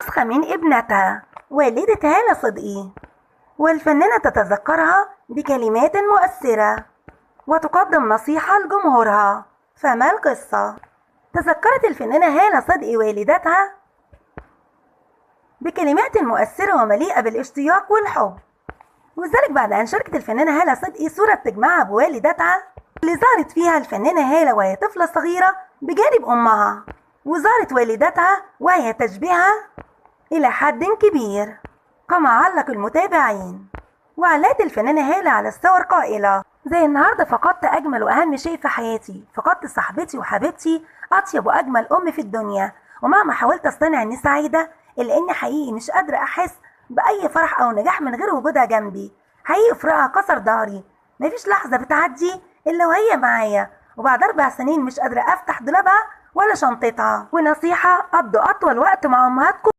نسخة من ابنتها والدة هالة صدقي، والفنانة تتذكرها بكلمات مؤثرة وتقدم نصيحة لجمهورها. فما القصة؟ تذكرت الفنانة هالة صدقي والدتها بكلمات مؤثرة ومليئة بالاشتياق والحب، وذلك بعد أن شاركت الفنانة هالة صدقي صورة بتجمعها بوالدتها اللي ظهرت فيها الفنانة هالة وهي طفلة صغيرة بجانب أمها، وظهرت والدتها وهي تشبهها إلى حد كبير كما علق المتابعين. وعلقت الفنانة هالة على الصور قائلة: زي النهاردة فقدت أجمل وأهم شيء في حياتي، فقدت صاحبتي وحبيبتي، أطيب وأجمل أم في الدنيا، ومهما حاولت أصطنع إني سعيدة إلا إني حقيقي مش قادرة أحس بأي فرح أو نجاح من غير وجودها جنبي. حقيقي فراقها كسر ظهري، مفيش لحظة بتعدي إلا وهي معايا، وبعد 4 سنين مش قادرة أفتح دولابها ولا شنطتها. ونصيحة: قضوا أطول وقت مع أمهاتكم